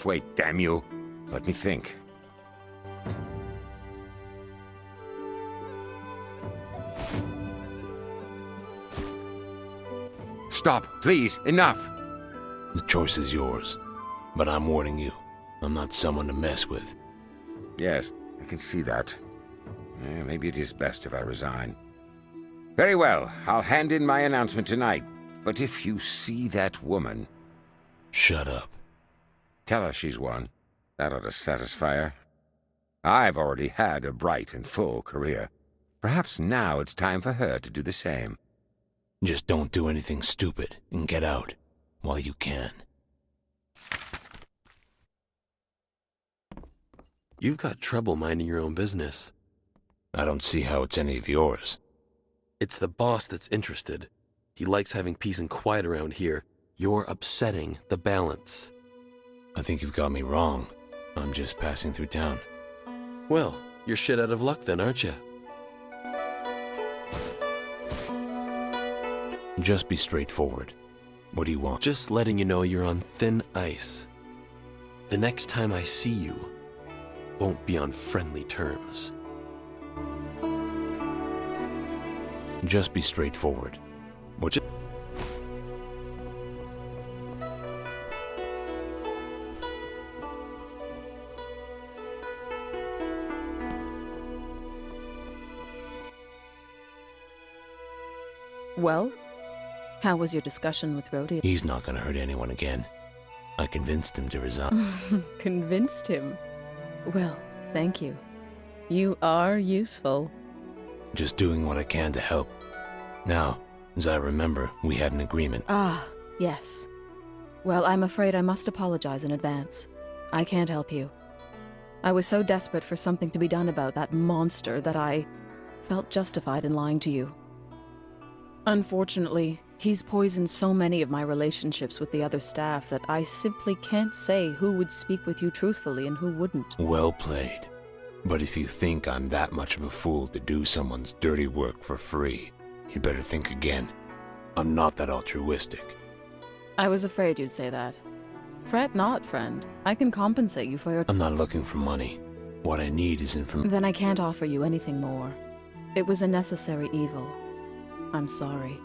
Just wait, damn you. Let me think. Stop, please. Enough. The choice is yours. But I'm warning you, I'm not someone to mess with. Yes, I can see that. Maybe it is best if I resign. Very well, I'll hand in my announcement tonight. But if you see that woman... Shut up. Tell her she's won. That ought to satisfy her. I've already had a bright and full career. Perhaps now it's time for her to do the same. Just don't do anything stupid and get out while you can. You've got trouble minding your own business. I don't see how it's any of yours. It's the boss that's interested. He likes having peace and quiet around here. You're upsetting the balance. I think you've got me wrong. I'm just passing through town. Well, you're shit out of luck then, aren't you? Just be straightforward. What do you want? Just letting you know you're on thin ice. The next time I see you, won't be on friendly terms. Just be straightforward. What you... Well, how was your discussion with Rhodey? He's not gonna hurt anyone again. I convinced him to resign. Convinced him? Well, thank you. You are useful. Just doing what I can to help. Now, as I remember, we had an agreement. Ah, yes. Well, I'm afraid I must apologize in advance. I can't help you. I was so desperate for something to be done about that monster that I felt justified in lying to you. Unfortunately, he's poisoned so many of my relationships with the other staff that I simply can't say who would speak with you truthfully and who wouldn't. Well played. But if you think I'm that much of a fool to do someone's dirty work for free, you better think again. I'm not that altruistic. I was afraid you'd say that. Fret not, friend. I can compensate you for your... I'm not looking for money. What I need is information. Then I can't offer you anything more. It was a necessary evil. I'm sorry.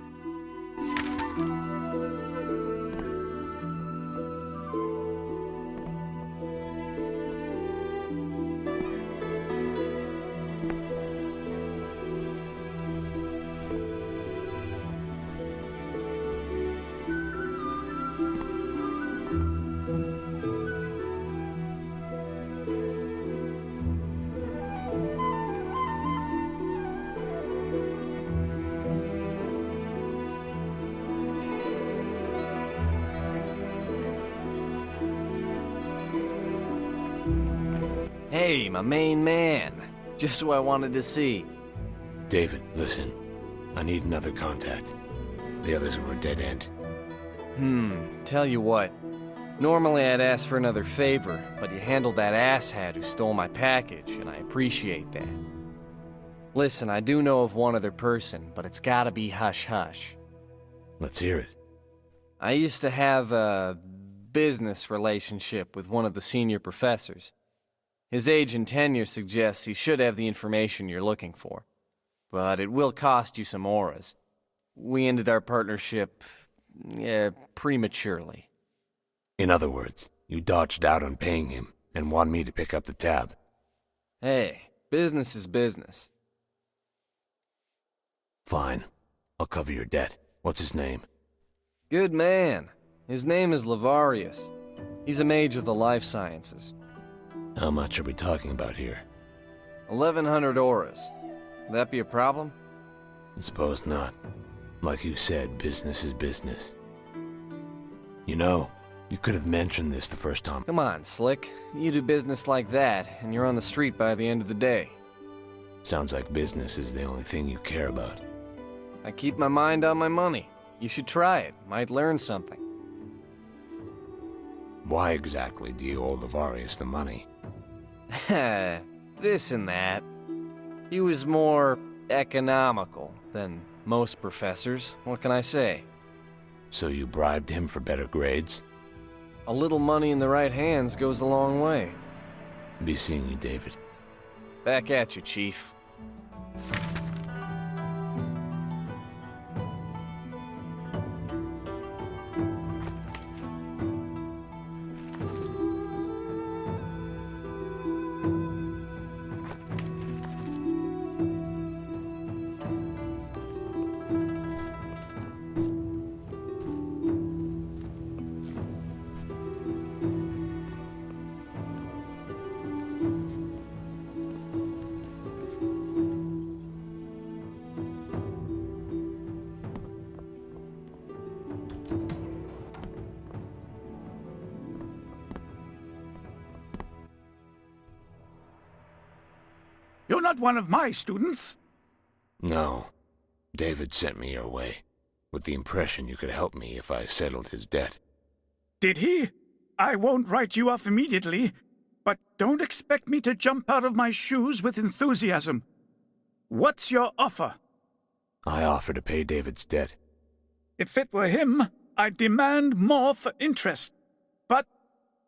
Hey, my main man. Just who I wanted to see. David, listen. I need another contact. The others were a dead end. Tell you what. Normally I'd ask for another favor, but you handled that asshat who stole my package, and I appreciate that. Listen, I do know of one other person, but it's gotta be hush-hush. Let's hear it. I used to have a business relationship with one of the senior professors. His age and tenure suggests he should have the information you're looking for. But it will cost you some auras. We ended our partnership, prematurely. In other words, you dodged out on paying him and want me to pick up the tab. Hey, business is business. Fine. I'll cover your debt. What's his name? Good man. His name is Lavarius. He's a mage of the life sciences. How much are we talking about here? 1,100 auras. Would that be a problem? I suppose not. Like you said, business is business. You know, you could have mentioned this the first time. Come on, Slick. You do business like that, and you're on the street by the end of the day. Sounds like business is the only thing you care about. I keep my mind on my money. You should try it. Might learn something. Why exactly do you owe Lavarius the money? This and that. He was more economical than most professors. What can I say? So you bribed him for better grades? A little money in the right hands goes a long way. Be seeing you, David. Back at you, Chief. You're not one of my students. No. David sent me your way, with the impression you could help me if I settled his debt. Did he? I won't write you off immediately, but don't expect me to jump out of my shoes with enthusiasm. What's your offer? I offer to pay David's debt. If it were him, I'd demand more for interest. But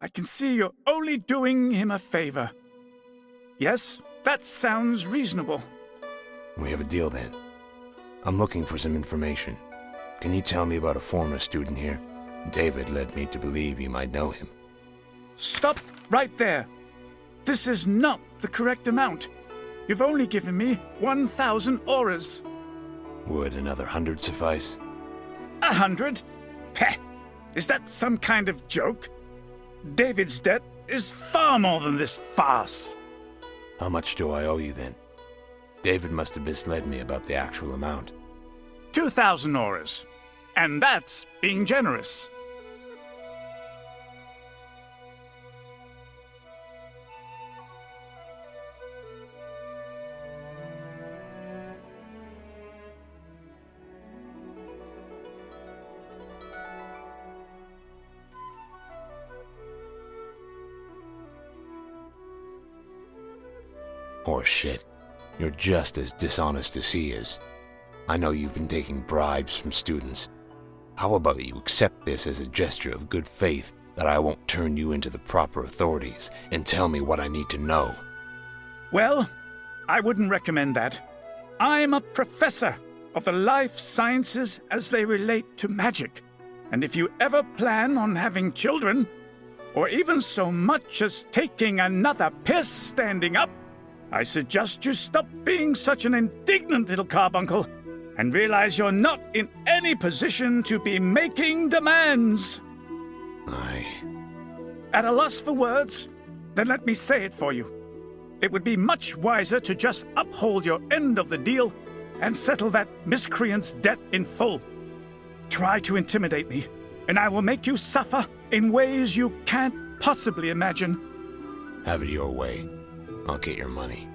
I can see you're only doing him a favor. Yes, that sounds reasonable. We have a deal then. I'm looking for some information. Can you tell me about a former student here? David led me to believe you might know him. Stop right there. This is not the correct amount. You've only given me 1,000 auras. Would another 100 suffice? 100? Peh! Is that some kind of joke? David's debt is far more than this farce. How much do I owe you then? David must have misled me about the actual amount. 2,000 auras. And that's being generous. Horse shit. You're just as dishonest as he is. I know you've been taking bribes from students. How about you accept this as a gesture of good faith that I won't turn you into the proper authorities and tell me what I need to know? Well, I wouldn't recommend that. I'm a professor of the life sciences as they relate to magic. And if you ever plan on having children, or even so much as taking another piss standing up, I suggest you stop being such an indignant little carbuncle and realize you're not in any position to be making demands. At a loss for words? Then let me say it for you. It would be much wiser to just uphold your end of the deal and settle that miscreant's debt in full. Try to intimidate me, and I will make you suffer in ways you can't possibly imagine. Have it your way. I'll get your money.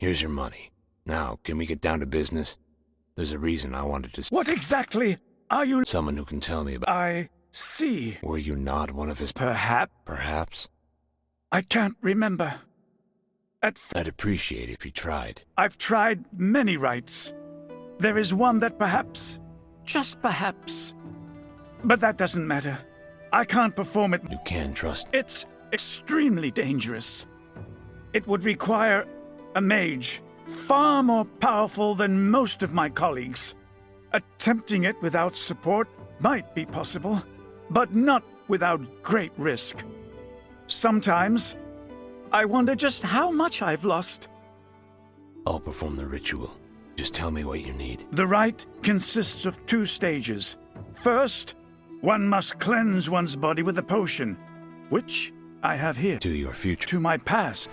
Here's your money. Now, can we get down to business? There's a reason I wanted to... What exactly are you... Someone who can tell me about... I see. Were you not one of his... Perhaps. I can't remember. I'd appreciate if you tried. I've tried many rites. There is one that perhaps, just perhaps... But that doesn't matter. I can't perform it. You can trust me. It's extremely dangerous. It would require a mage, far more powerful than most of my colleagues. Attempting it without support might be possible, but not without great risk. Sometimes, I wonder just how much I've lost. I'll perform the ritual. Just tell me what you need. The rite consists of 2 stages. First, one must cleanse one's body with a potion, which I have here. To your future. To my past.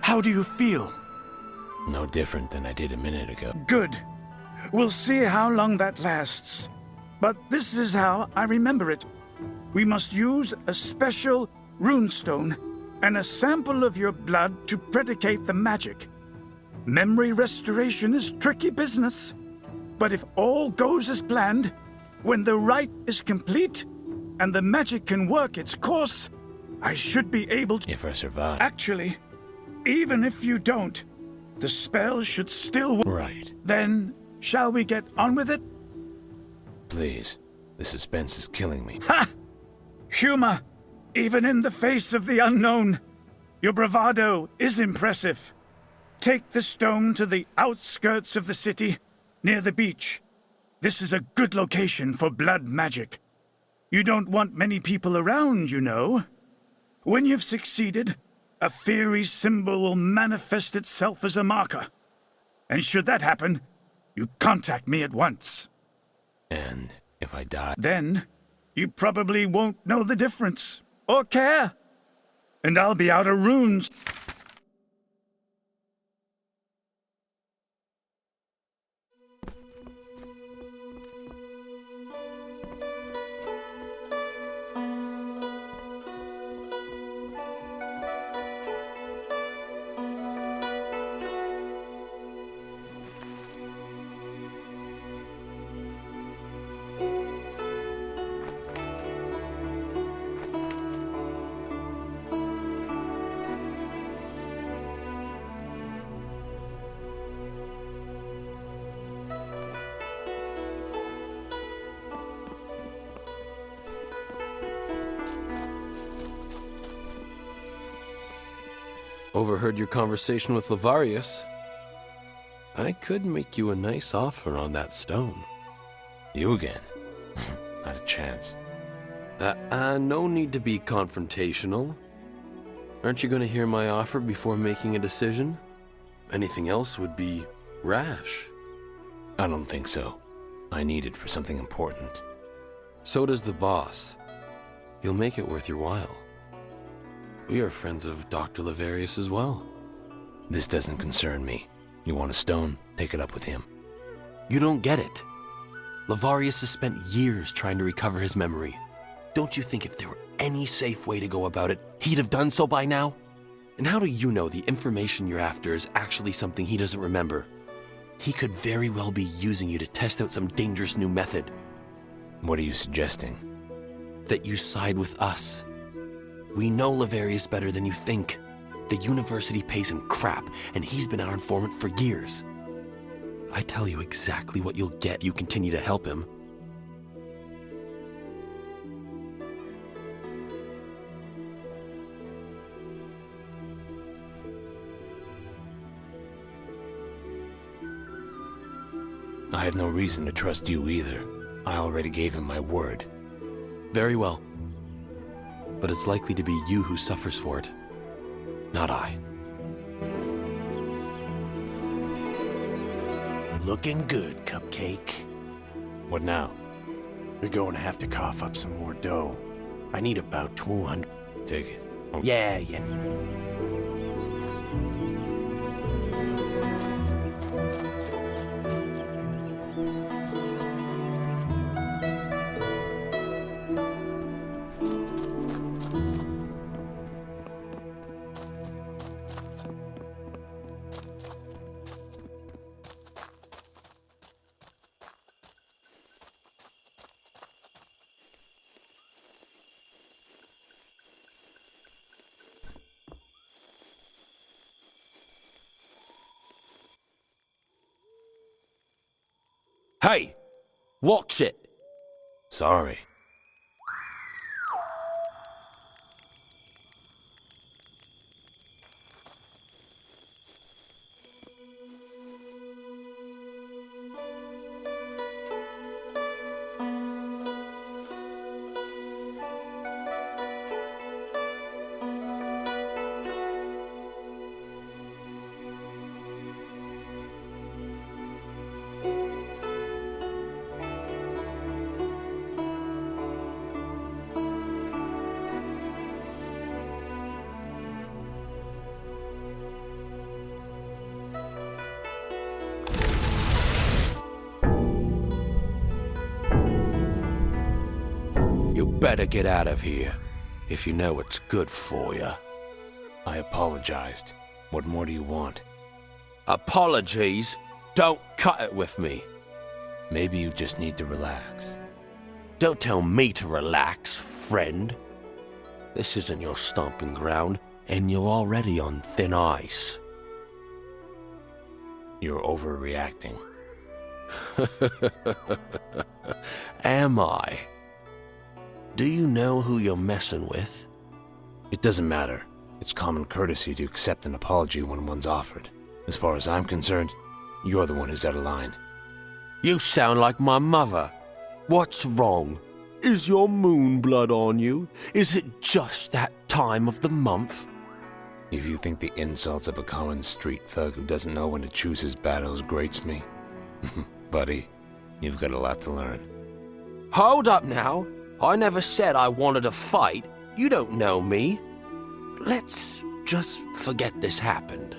How do you feel? No different than I did a minute ago. Good. We'll see how long that lasts. But this is how I remember it. We must use a special runestone and a sample of your blood to predicate the magic. Memory restoration is tricky business. But if all goes as planned, when the rite is complete and the magic can work its course, I should be able to... If I survive. Actually, even if you don't, the spell should still work. Right. Then, shall we get on with it? Please. The suspense is killing me. Ha! Humor, even in the face of the unknown. Your bravado is impressive. Take the stone to the outskirts of the city, near the beach. This is a good location for blood magic. You don't want many people around, you know. When you've succeeded, a fiery symbol will manifest itself as a marker. And should that happen, you contact me at once. And if I die? Then, you probably won't know the difference, or care. And I'll be out of runes. Overheard your conversation with Lavarius. I could make you a nice offer on that stone. You again? Not a chance. No need to be confrontational. Aren't you going to hear my offer before making a decision? Anything else would be rash. I don't think so. I need it for something important. So does the boss. He'll make it worth your while. We are friends of Dr. Lavarius as well. This doesn't concern me. You want a stone? Take it up with him. You don't get it. Lavarius has spent years trying to recover his memory. Don't you think if there were any safe way to go about it, he'd have done so by now? And how do you know the information you're after is actually something he doesn't remember? He could very well be using you to test out some dangerous new method. What are you suggesting? That you side with us. We know Lavarius better than you think. The university pays him crap, and he's been our informant for years. I tell you exactly what you'll get if you continue to help him. I have no reason to trust you either. I already gave him my word. Very well. But it's likely to be you who suffers for it, not I. Looking good, Cupcake. What now? You're going to have to cough up some more dough. I need about 200. Take it. Yeah. Hey! Watch it! Sorry. better get out of here, if you know what's good for you. I apologized. What more do you want? Apologies? Don't cut it with me. Maybe you just need to relax. Don't tell me to relax, friend. This isn't your stomping ground, and you're already on thin ice. You're overreacting. Am I? Do you know who you're messing with? It doesn't matter. It's common courtesy to accept an apology when one's offered. As far as I'm concerned, you're the one who's out of line. You sound like my mother. What's wrong? Is your moon blood on you? Is it just that time of the month? If you think the insults of a common street thug who doesn't know when to choose his battles grates me, buddy, you've got a lot to learn. Hold up now. I never said I wanted to fight. You don't know me. Let's just forget this happened.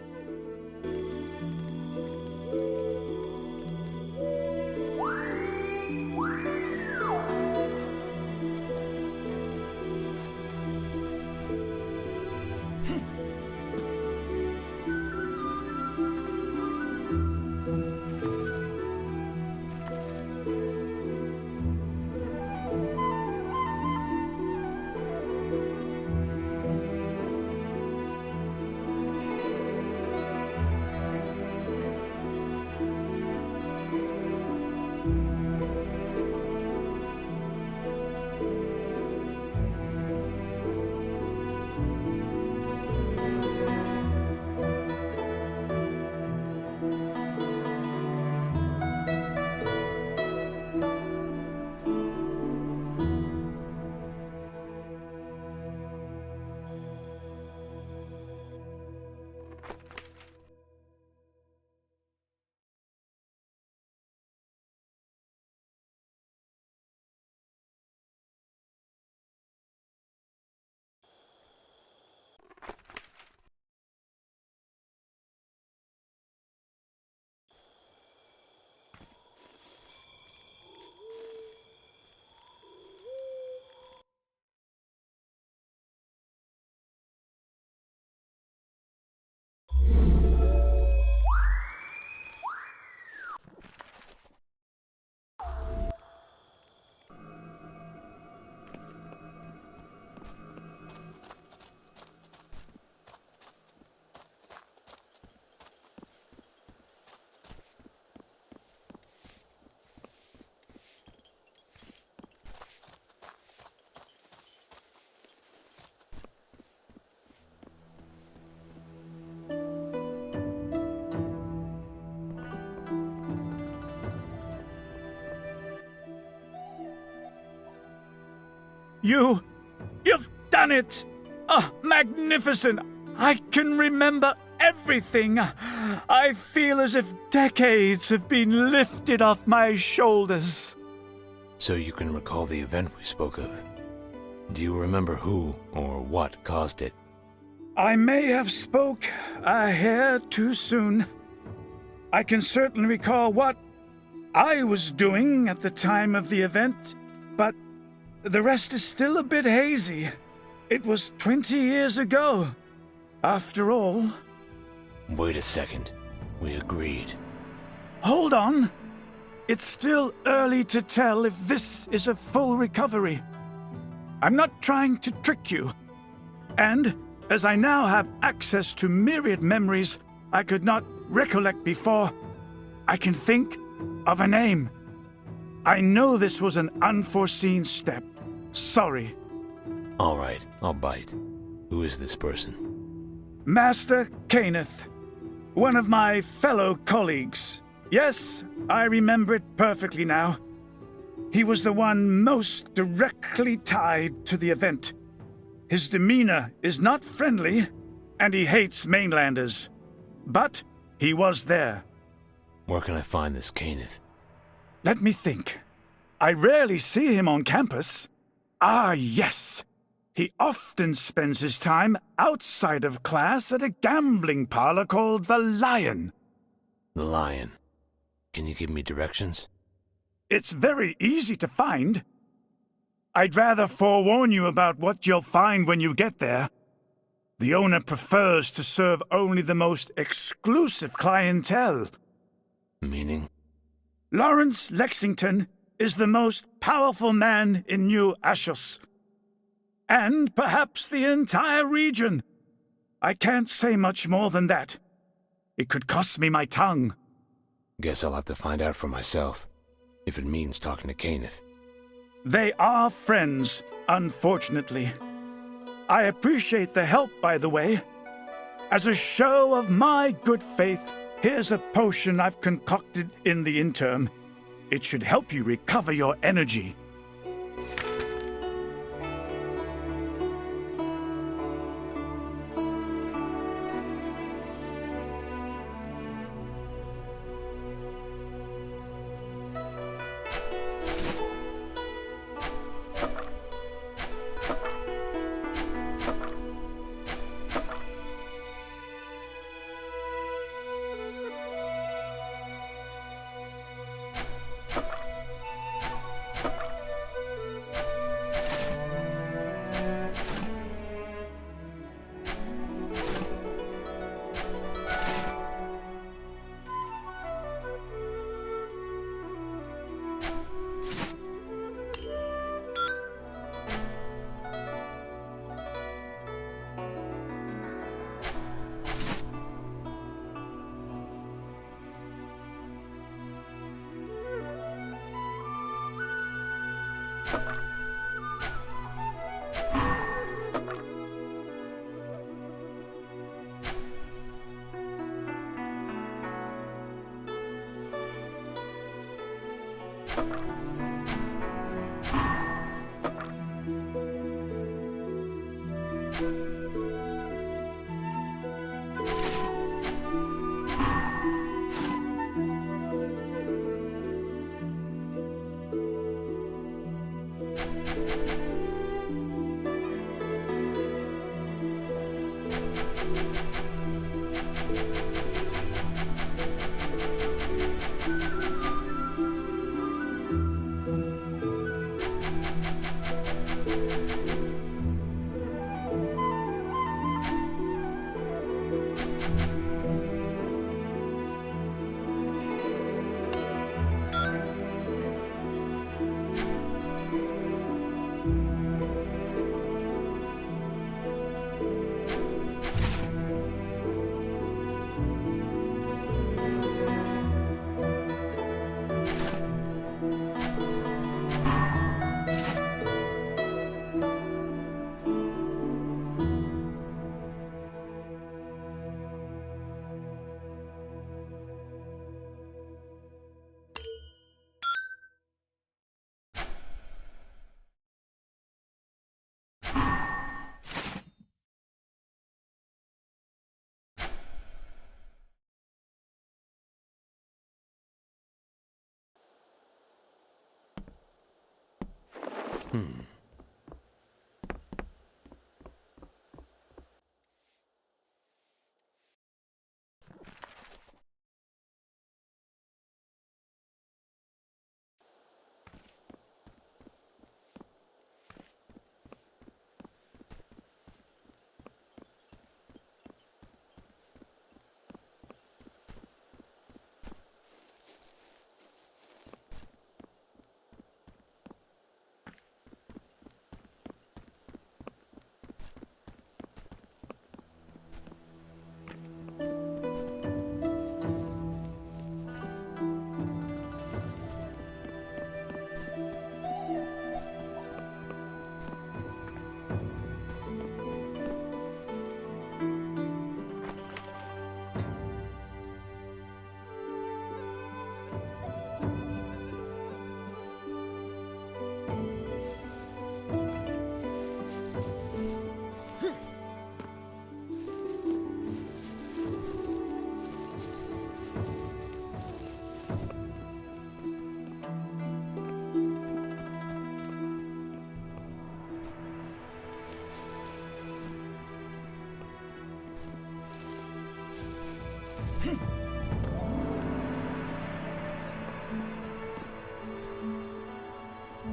You've done it! Oh, magnificent! I can remember everything. I feel as if decades have been lifted off my shoulders. So you can recall the event we spoke of. Do you remember who or what caused it? I may have spoke a hair too soon. I can certainly recall what I was doing at the time of the event, but the rest is still a bit hazy. It was 20 years ago, after all. Wait a second. We agreed. Hold on. It's still early to tell if this is a full recovery. I'm not trying to trick you. And, as I now have access to myriad memories I could not recollect before, I can think of a name. I know this was an unforeseen step. Sorry. All right, I'll bite. Who is this person? Master Kenneth, one of my fellow colleagues. Yes, I remember it perfectly now. He was the one most directly tied to the event. His demeanor is not friendly, and he hates mainlanders. But he was there. Where can I find this Kenneth? Let me think. I rarely see him on campus. Ah, yes. He often spends his time outside of class at a gambling parlor called the Lion. The Lion. Can you give me directions? It's very easy to find. I'd rather forewarn you about what you'll find when you get there. The owner prefers to serve only the most exclusive clientele. Meaning? Lawrence Lexington is the most powerful man in New Ashos. And perhaps the entire region. I can't say much more than that. It could cost me my tongue. Guess I'll have to find out for myself, if it means talking to Kenneth. They are friends, unfortunately. I appreciate the help, by the way. As a show of my good faith, here's a potion I've concocted in the interim. It should help you recover your energy.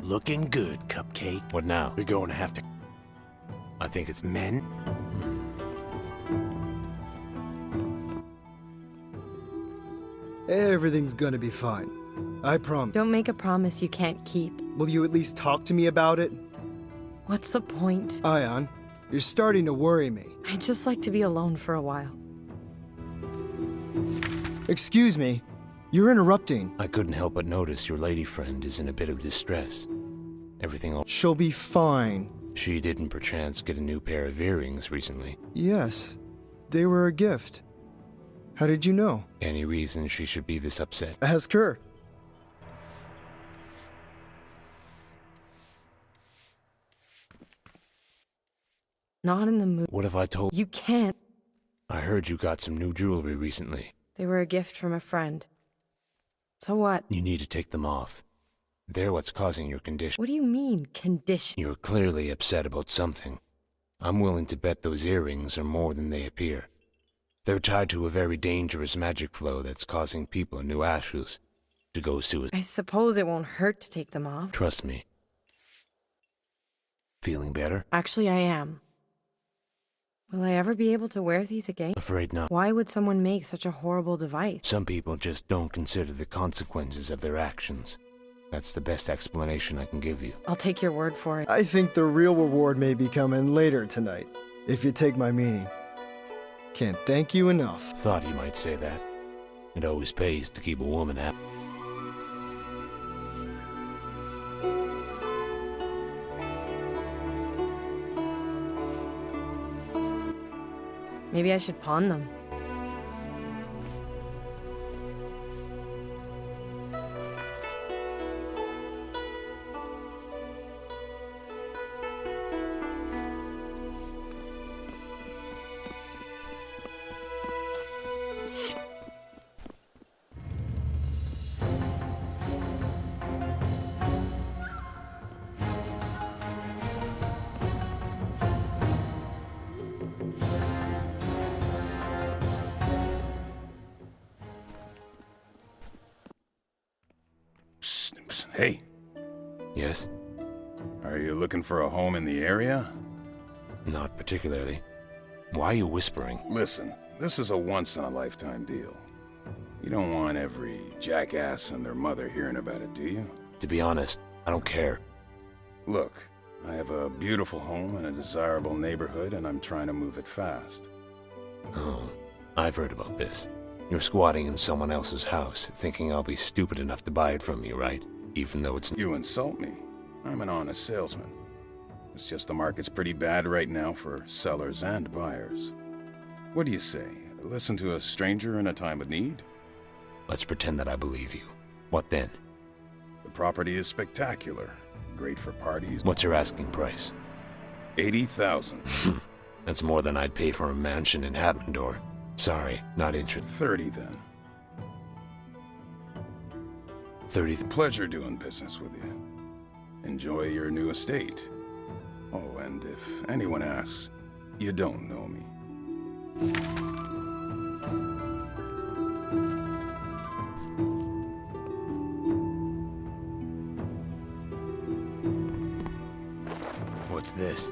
Looking good, Cupcake. What now? You're going to have to... I think it's Men? Everything's gonna be fine. I promise. Don't make a promise you can't keep. Will you at least talk to me about it? What's the point? Ion, you're starting to worry me. I'd just like to be alone for a while. Excuse me. You're interrupting. I couldn't help but notice your lady friend is in a bit of distress. Everything all... She'll be fine. She didn't perchance get a new pair of earrings recently. Yes, they were a gift. How did you know? Any reason she should be this upset? Ask her. Not in the mood. What have I told... You can't. I heard you got some new jewelry recently. They were a gift from a friend. So what? You need to take them off. They're what's causing your condition. What do you mean, condition? You're clearly upset about something. I'm willing to bet those earrings are more than they appear. They're tied to a very dangerous magic flow that's causing people in New Ashus to go suicide. I suppose it won't hurt to take them off. Trust me. Feeling better? Actually, I am. Will I ever be able to wear these again? Afraid not. Why would someone make such a horrible device? Some people just don't consider the consequences of their actions. That's the best explanation I can give you. I'll take your word for it. I think the real reward may be coming later tonight, if you take my meaning. Can't thank you enough. Thought you might say that. It always pays to keep a woman happy. Maybe I should pawn them. Psst, hey, Yes? are you looking for a home in the area? Not particularly. Why are you whispering? Listen, this is a once-in-a-lifetime deal. You don't want every jackass and their mother hearing about it, do you? To be honest, I don't care. Look, I have a beautiful home in a desirable neighborhood, and I'm trying to move it fast. Oh, I've heard about this. You're squatting in someone else's house, thinking I'll be stupid enough to buy it from you, right? Even though it's... You insult me. I'm an honest salesman. It's just the market's pretty bad right now for sellers and buyers. What do you say? Listen to a stranger in a time of need? Let's pretend that I believe you. What then? The property is spectacular. Great for parties. What's your asking price? 80,000. That's more than I'd pay for a mansion in Hammondor. Sorry, not interested. 30 then. 30. Pleasure doing business with you. Enjoy your new estate. Oh, and if anyone asks, you don't know me. What's this?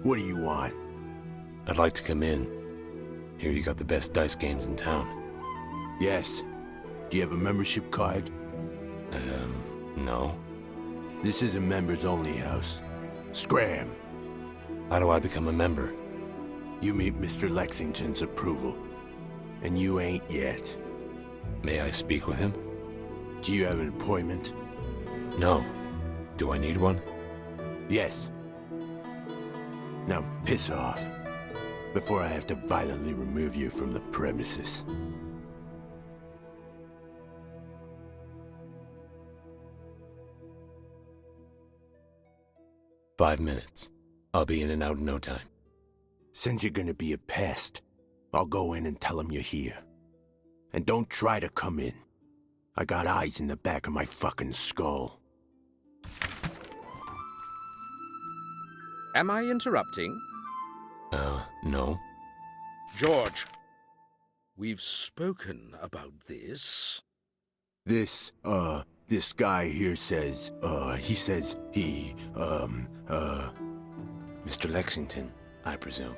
What do you want? I'd like to come in. Hear you got the best dice games in town. Yes. Do you have a membership card? No. This is a members-only house. Scram! How do I become a member? You meet Mr. Lexington's approval. And you ain't yet. May I speak with him? Do you have an appointment? No. Do I need one? Yes. Now piss off, before I have to violently remove you from the premises. "5 minutes. I'll be in and out in no time." Since you're gonna be a pest, I'll go in and tell him you're here. And don't try to come in. I got eyes in the back of my fucking skull. Am I interrupting? No. George, we've spoken about this. This guy here says, Mr. Lexington, I presume.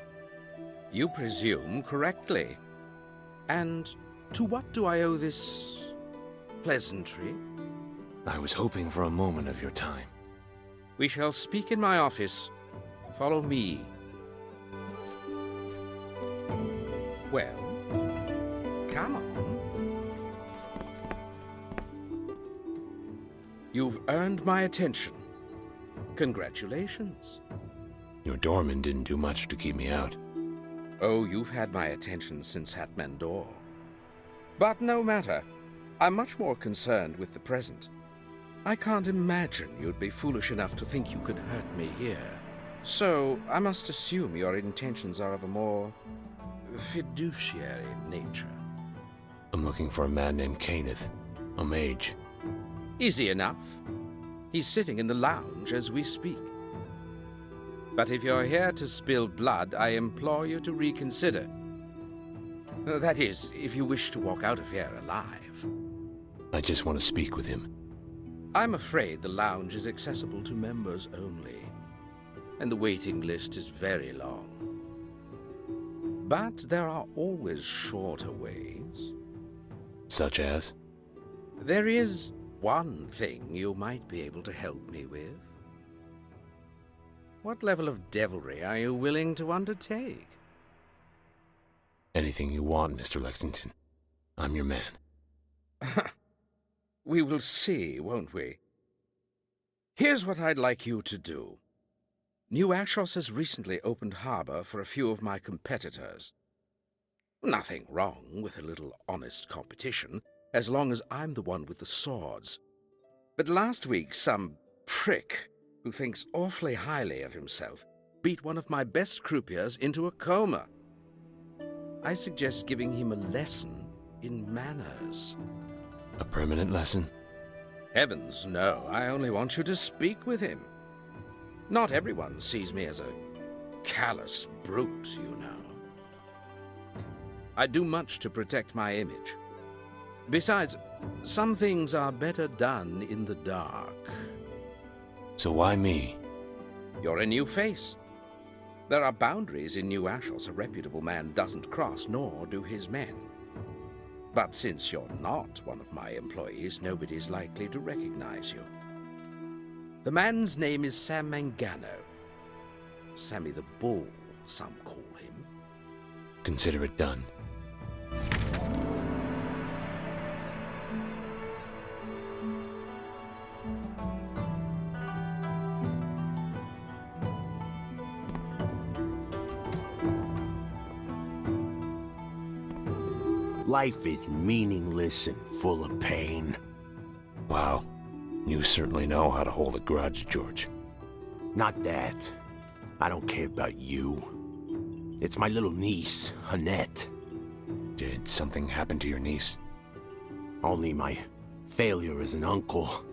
You presume correctly. And to what do I owe this pleasantry? I was hoping for a moment of your time. We shall speak in my office. Follow me. Well, come on. You've earned my attention. Congratulations. Your doorman didn't do much to keep me out. Oh, you've had my attention since Hatmandor. But no matter. I'm much more concerned with the present. I can't imagine you'd be foolish enough to think you could hurt me here. So, I must assume your intentions are of a more fiduciary nature. I'm looking for a man named Kenneth, a mage. Easy enough. He's sitting in the lounge as we speak. But if you're here to spill blood, I implore you to reconsider. That is, if you wish to walk out of here alive. I just want to speak with him. I'm afraid the lounge is accessible to members only, and the waiting list is very long. But there are always shorter ways. Such as? There is one thing you might be able to help me with. What level of devilry are you willing to undertake? Anything you want, Mr. Lexington. I'm your man. We will see, won't we? Here's what I'd like you to do. New Ashos has recently opened harbor for a few of my competitors. Nothing wrong with a little honest competition, as long as I'm the one with the swords. But last week, some prick who thinks awfully highly of himself beat one of my best croupiers into a coma. I suggest giving him a lesson in manners. A permanent lesson? Heavens, no. I only want you to speak with him. Not everyone sees me as a callous brute, you know. I do much to protect my image. Besides, some things are better done in the dark. So why me? You're a new face. There are boundaries in New Ashos a reputable man doesn't cross, nor do his men. But since you're not one of my employees, nobody's likely to recognize you. The man's name is Sam Mangano. Sammy the Bull, some call him. Consider it done. Life is meaningless and full of pain. Wow. You certainly know how to hold a grudge, George. Not that. I don't care about you. It's my little niece, Annette. Did something happen to your niece? Only my failure as an uncle.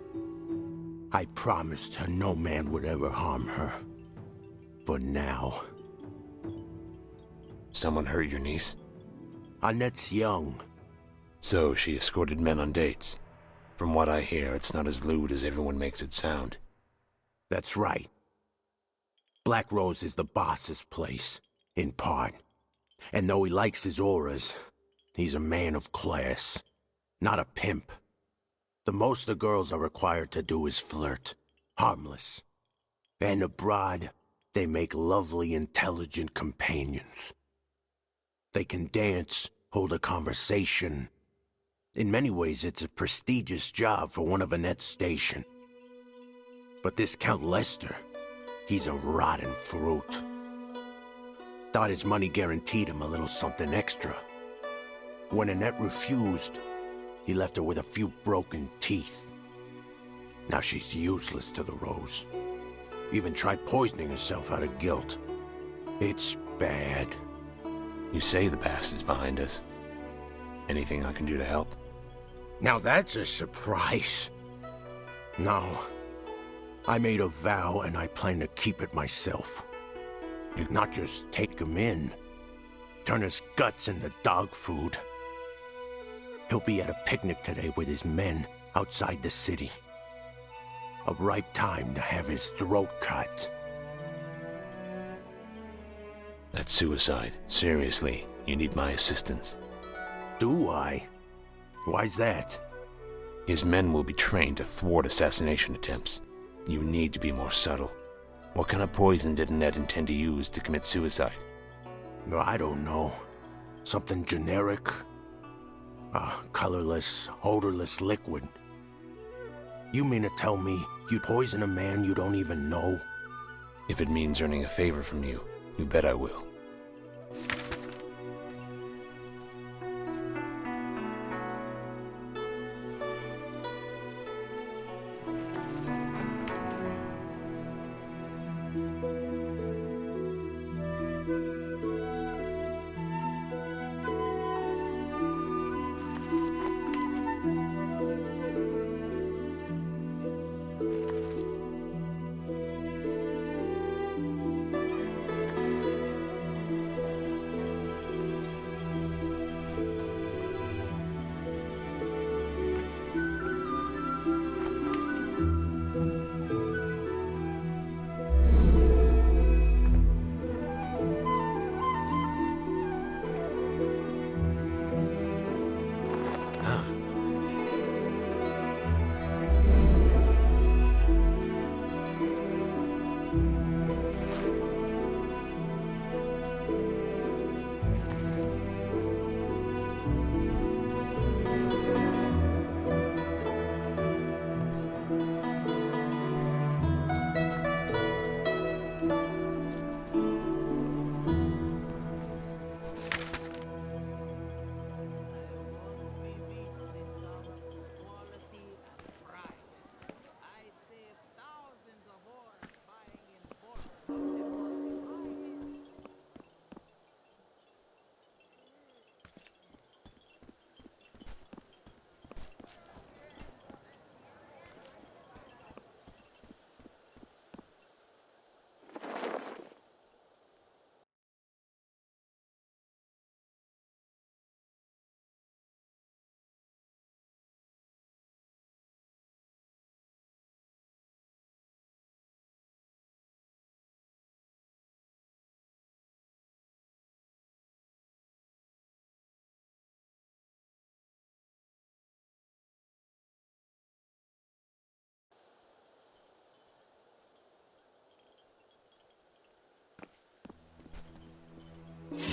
I promised her no man would ever harm her. But now... Someone hurt your niece? Annette's young. So she escorted men on dates. From what I hear, it's not as lewd as everyone makes it sound. That's right. Black Rose is the boss's place, in part. And though he likes his auras, he's a man of class, not a pimp. The most the girls are required to do is flirt, harmless. And abroad, they make lovely, intelligent companions. They can dance, hold a conversation. In many ways, it's a prestigious job for one of Annette's station. But this Count Lester, he's a rotten fruit. Thought his money guaranteed him a little something extra. When Annette refused, he left her with a few broken teeth. Now she's useless to the Rose. Even tried poisoning herself out of guilt. It's bad. You say the bastard's behind us. Anything I can do to help? Now that's a surprise. No. I made a vow and I plan to keep it myself. Not just take him in, turn his guts into dog food. He'll be at a picnic today with his men outside the city. A ripe time to have his throat cut. That's suicide. Seriously, you need my assistance. Do I? Why's that? His men will be trained to thwart assassination attempts. You need to be more subtle. What kind of poison did Annette intend to use to commit suicide? No, I don't know. Something generic? A colorless, odorless liquid. You mean to tell me you'd poison a man you don't even know? If it means earning a favor from you, you bet I will.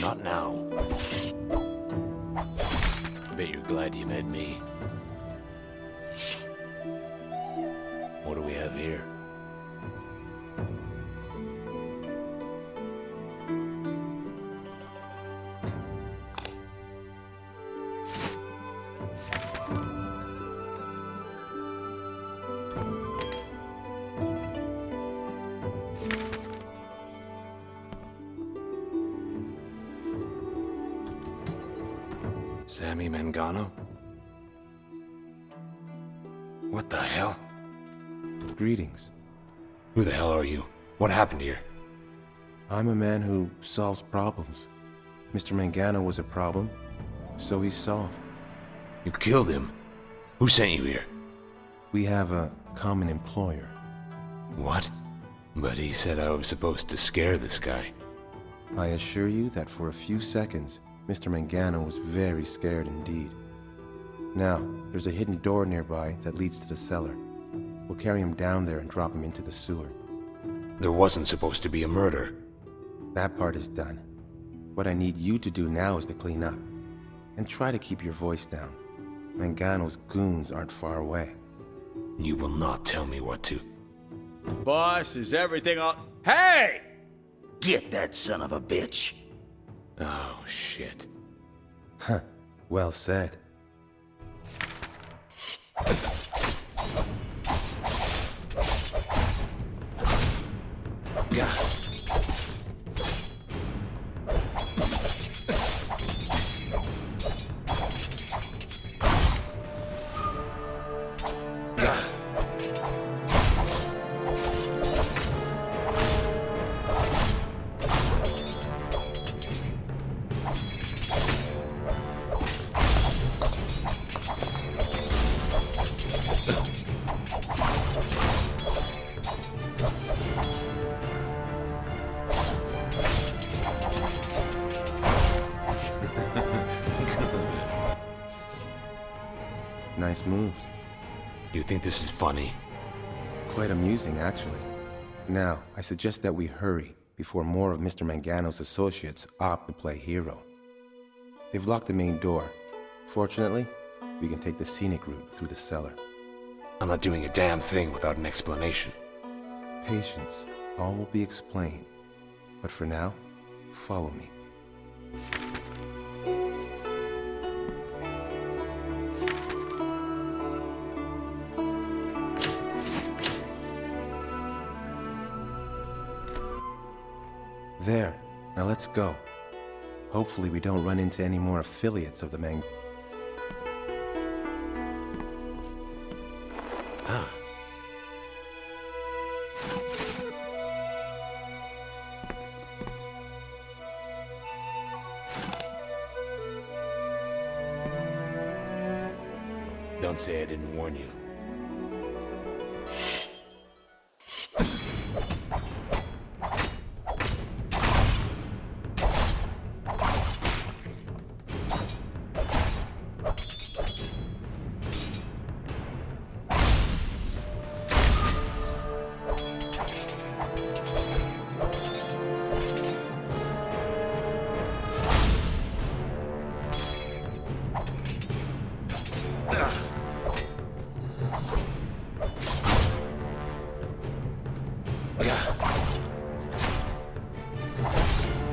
Not now. Bet you're glad you met me. What do we have here? Sammy Mangano? What the hell? Greetings. Who the hell are you? What happened here? I'm a man who solves problems. Mr. Mangano was a problem, so he's solved. You killed him? Who sent you here? We have a common employer. What? But he said I was supposed to scare this guy. I assure you that for a few seconds, Mr. Mangano was very scared indeed. Now, there's a hidden door nearby that leads to the cellar. We'll carry him down there and drop him into the sewer. There wasn't supposed to be a murder. That part is done. What I need you to do now is to clean up. And try to keep your voice down. Mangano's goons aren't far away. You will not tell me what to. Boss, is everything all... Hey! Get that son of a bitch. Oh, shit. Huh. Well said. Yeah. Nice moves. You think this is funny? Quite amusing, actually. Now, I suggest that we hurry before more of Mr. Mangano's associates opt to play hero. They've locked the main door. Fortunately, we can take the scenic route through the cellar. I'm not doing a damn thing without an explanation. Patience. All will be explained. But for now, follow me. There. Now let's go. Hopefully we don't run into any more affiliates of the Ah. Don't say I didn't warn you.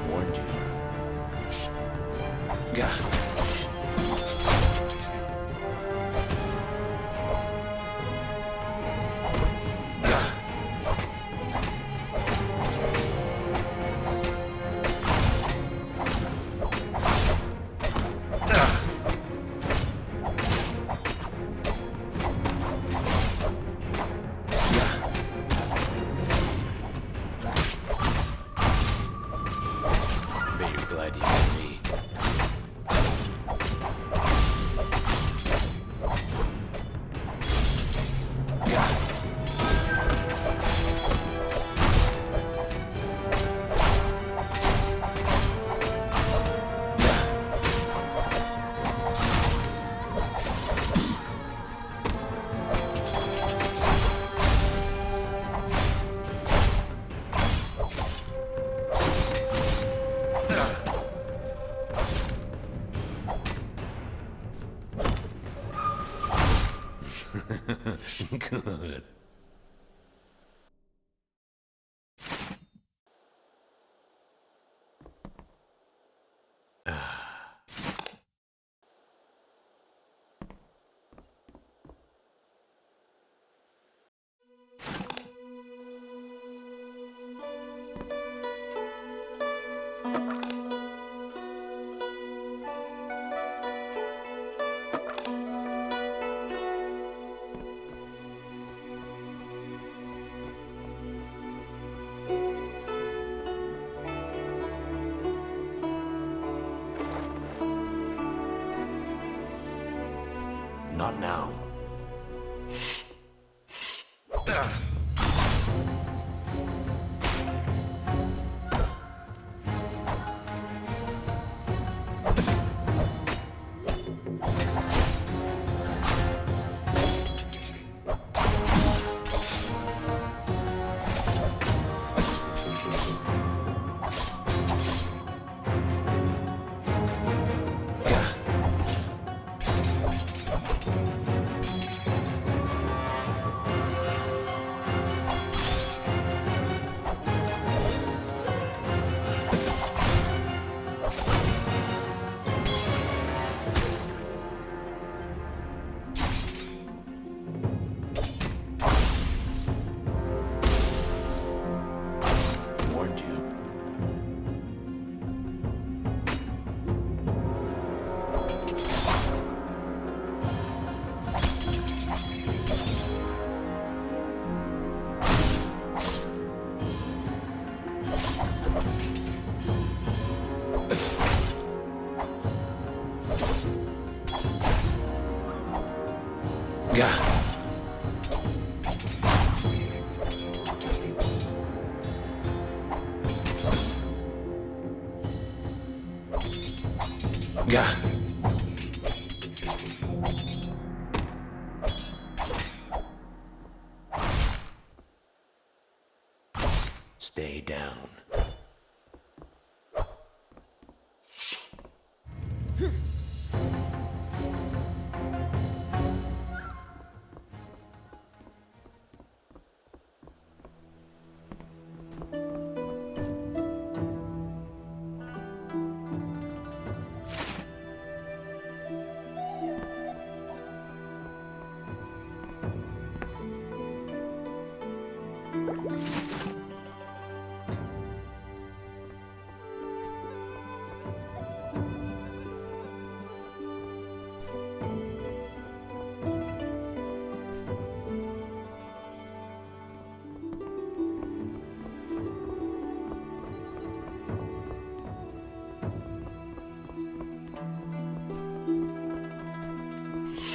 Warned you. Bet you're glad you got me. Good. Not now. Warned you. Gah. Stay down.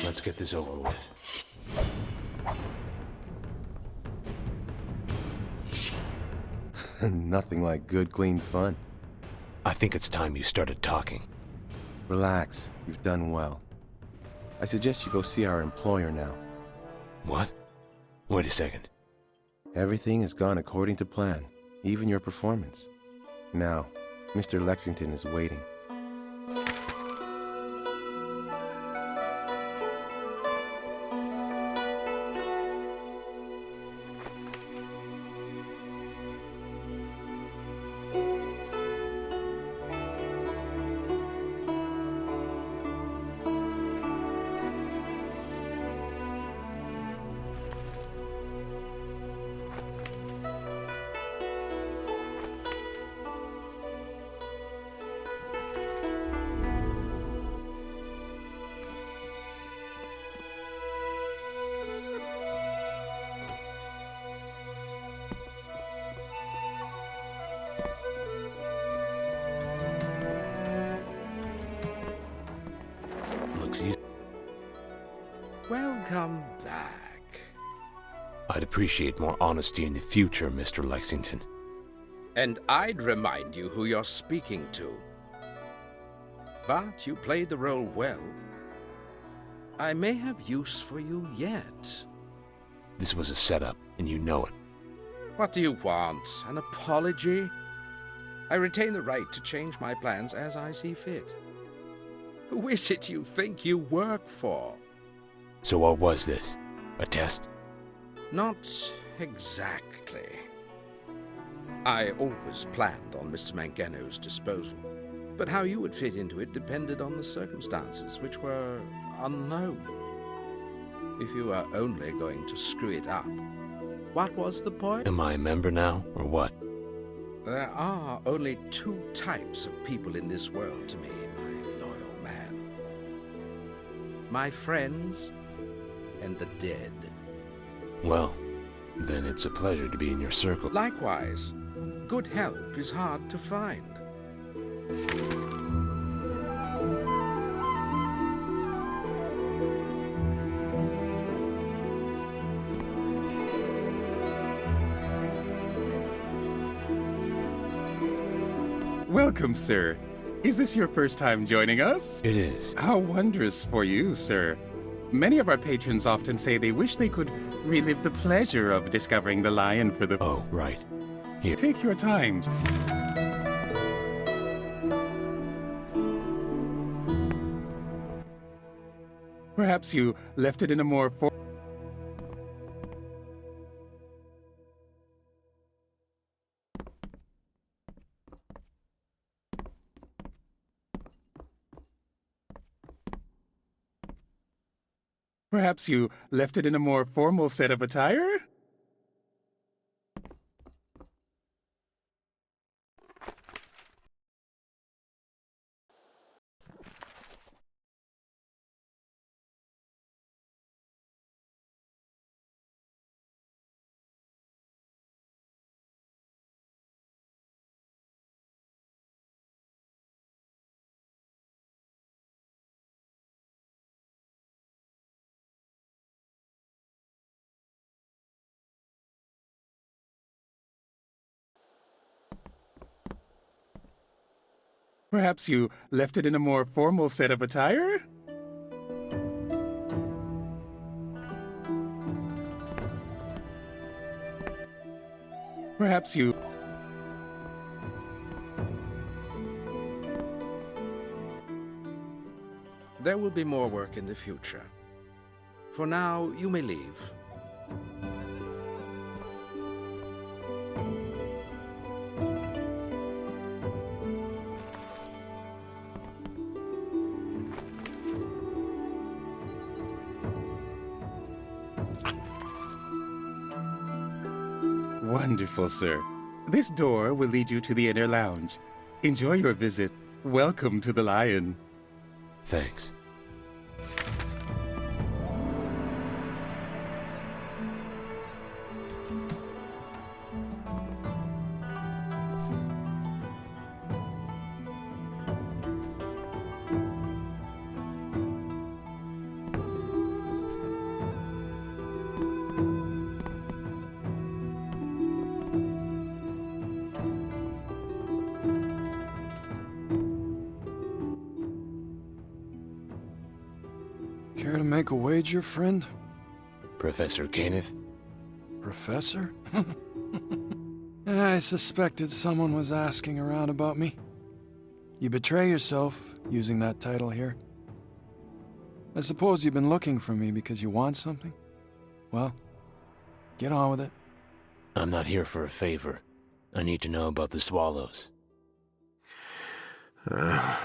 Let's get this over with. Nothing like good, clean fun. I think it's time you started talking. Relax. You've done well. I suggest you go see our employer now. What? Wait a second. Everything has gone according to plan, even your performance. Now, Mr. Lexington is waiting. Welcome back. I'd appreciate more honesty in the future, Mr. Lexington. And I'd remind you who you're speaking to. But you played the role well. I may have use for you yet. This was a setup, and you know it. What do you want? An apology? I retain the right to change my plans as I see fit. Who is it you think you work for? So what was this? A test? Not exactly. I always planned on Mr. Mangano's disposal, but how you would fit into it depended on the circumstances, which were unknown. If you are only going to screw it up, what was the point? Am I a member now, or what? There are only two types of people in this world to me, my loyal man. My friends and the dead. Well, then it's a pleasure to be in your circle. Likewise, good help is hard to find. Welcome, sir. Is this your first time joining us? It is. How wondrous for you, sir. Many of our patrons often say they wish they could relive the pleasure of discovering the lion for the... Oh, right. Here. Take your time. Perhaps you left it in a more Perhaps you left it in a more formal set of attire? Perhaps you left it in a more formal set of attire? Perhaps you... There will be more work in the future. For now, you may leave. Wonderful, sir. This door will lead you to the inner lounge. Enjoy your visit. Welcome to the Lion. Thanks. Care to make a wager, friend? Professor Kenneth? Professor? I suspected someone was asking around about me. You betray yourself using that title here. I suppose you've been looking for me because you want something? Well, get on with it. I'm not here for a favor. I need to know about the swallows. I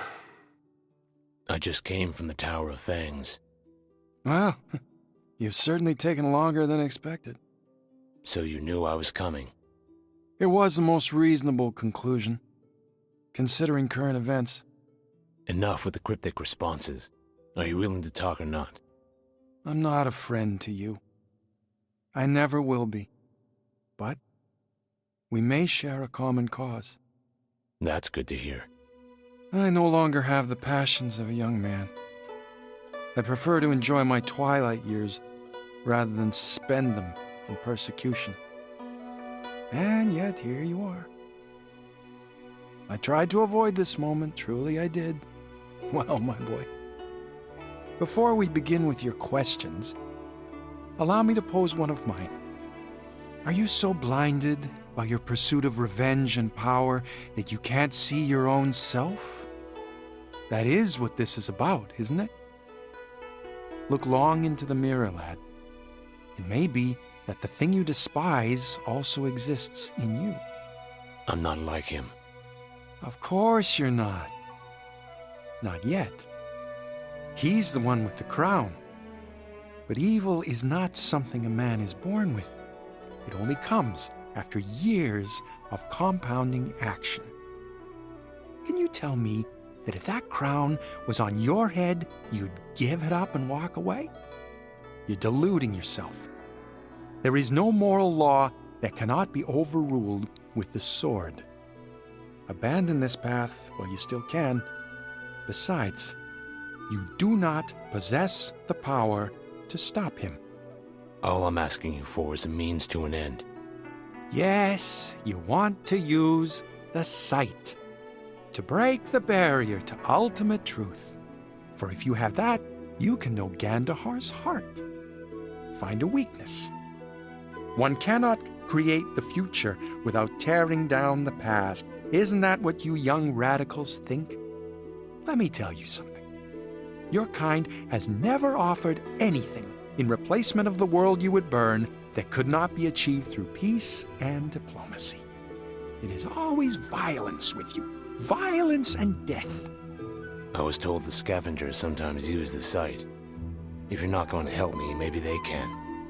just came from the Tower of Fangs. Well, you've certainly taken longer than expected. So you knew I was coming? It was the most reasonable conclusion, considering current events. Enough with the cryptic responses. Are you willing to talk or not? I'm not a friend to you. I never will be. But we may share a common cause. That's good to hear. I no longer have the passions of a young man. I prefer to enjoy my twilight years rather than spend them in persecution. And yet here you are. I tried to avoid this moment, truly I did. Well, my boy. Before we begin with your questions, allow me to pose one of mine. Are you so blinded by your pursuit of revenge and power that you can't see your own self? That is what this is about, isn't it? Look long into the mirror, lad. It may be that the thing you despise also exists in you. I'm not like him. Of course you're not. Not yet. He's the one with the crown. But evil is not something a man is born with. It only comes after years of compounding action. Can you tell me that if that crown was on your head, you'd give it up and walk away? You're deluding yourself. There is no moral law that cannot be overruled with the sword. Abandon this path while you still can. Besides, you do not possess the power to stop him. All I'm asking you for is a means to an end. Yes, you want to use the sight to break the barrier to ultimate truth. For if you have that, you can know Gandahar's heart. Find a weakness. One cannot create the future without tearing down the past. Isn't that what you young radicals think? Let me tell you something. Your kind has never offered anything in replacement of the world you would burn that could not be achieved through peace and diplomacy. It is always violence with you. Violence and death. I was told the scavengers sometimes use the site. If you're not going to help me, maybe they can.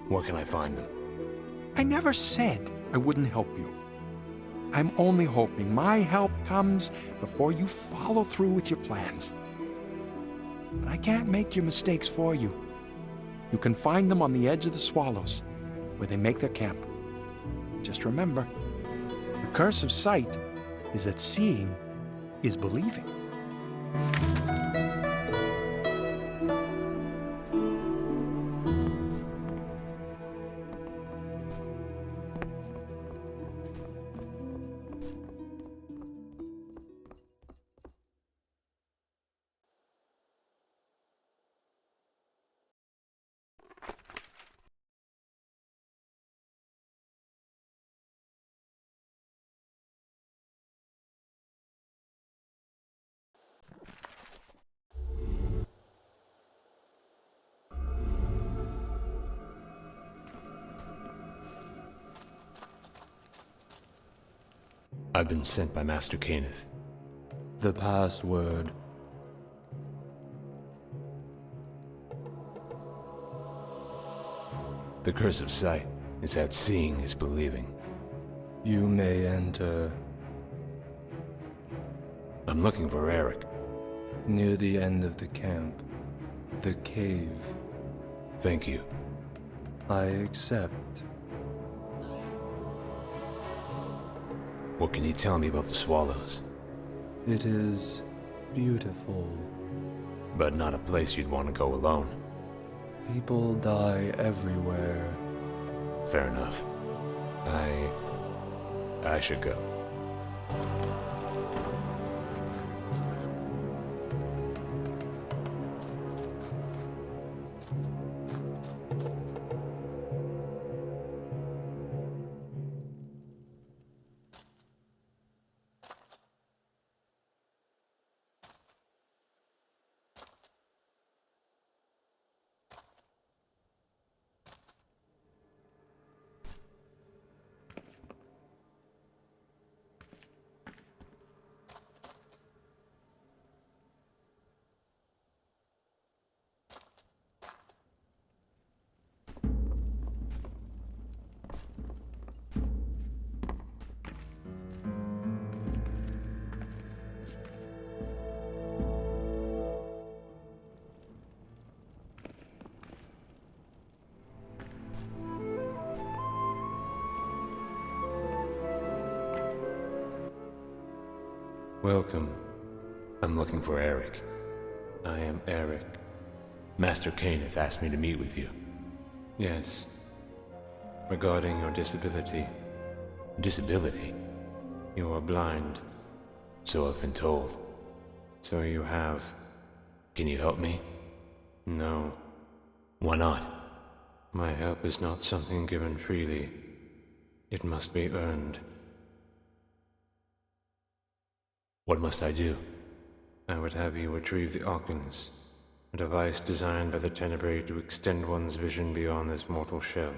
Where can I find them? I never said I wouldn't help you. I'm only hoping my help comes before you follow through with your plans. But I can't make your mistakes for you. You can find them on the edge of the Swallows, where they make their camp. Just remember, the curse of sight is that seeing is believing. I've been sent by Master Kenneth. The password. The curse of sight is that seeing is believing. You may enter. I'm looking for Eric. Near the end of the camp. The cave. Thank you. I accept. What can you tell me about the Swallows? It is beautiful. But not a place you'd want to go alone. People die everywhere. Fair enough. I should go. Welcome. I'm looking for Eric. I am Eric. Master Kenneth asked me to meet with you. Yes. Regarding your disability. Disability? You are blind. So I've been told. So you have. Can you help me? No. Why not? My help is not something given freely. It must be earned. What must I do? I would have you retrieve the Oculus, a device designed by the Tenebrae to extend one's vision beyond this mortal shell.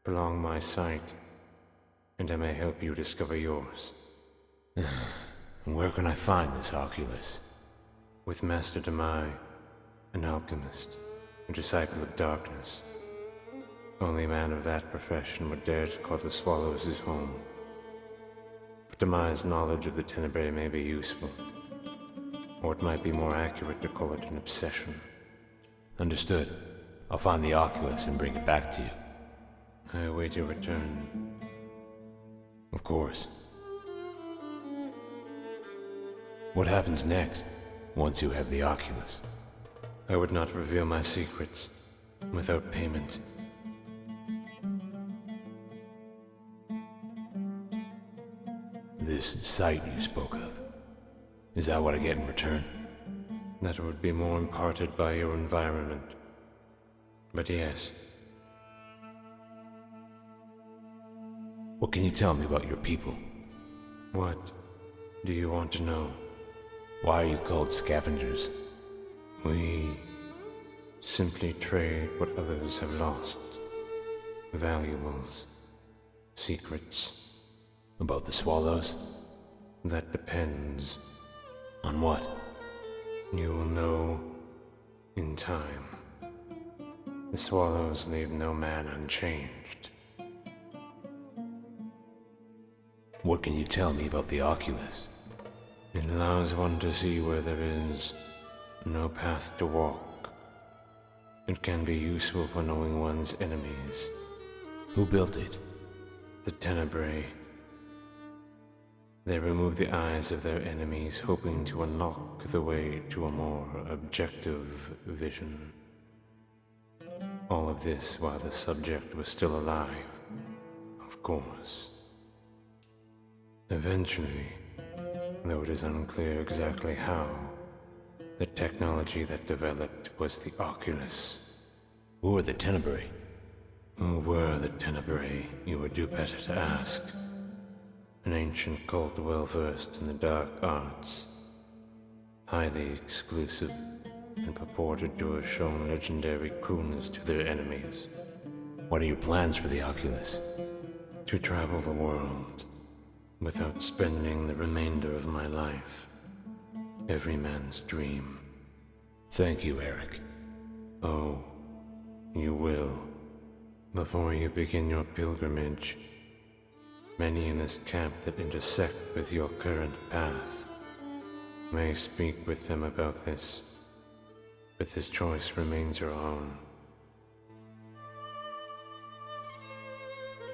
Prolong my sight, and I may help you discover yours. Where can I find this Oculus? With Master Demai, an alchemist, a disciple of darkness. Only a man of that profession would dare to call the Swallows his home. But Demai's knowledge of the Tenebrae may be useful. Or it might be more accurate to call it an obsession. Understood. I'll find the Oculus and bring it back to you. I await your return. Of course. What happens next, once you have the Oculus? I would not reveal my secrets without payment. This sight you spoke of, is that what I get in return? That would be more imparted by your environment. But yes. What can you tell me about your people? What do you want to know? Why are you called scavengers? We simply trade what others have lost. Valuables, secrets. About the swallows? That depends. On what? You will know in time. The swallows leave no man unchanged. What can you tell me about the Oculus? It allows one to see where there is no path to walk. It can be useful for knowing one's enemies. Who built it? The Tenebrae. They remove the eyes of their enemies, hoping to unlock the way to a more objective vision. All of this while the subject was still alive, of course. Eventually, though it is unclear exactly how, the technology that developed was the Oculus. Who are the Tenebrae? Who were the Tenebrae, you would do better to ask. An ancient cult well-versed in the dark arts. Highly exclusive, and purported to have shown legendary cruelness to their enemies. What are your plans for the Oculus? To travel the world, without spending the remainder of my life. Every man's dream. Thank you, Eric. Oh, you will. Before you begin your pilgrimage, many in this camp that intersect with your current path may speak with them about this, but this choice remains your own.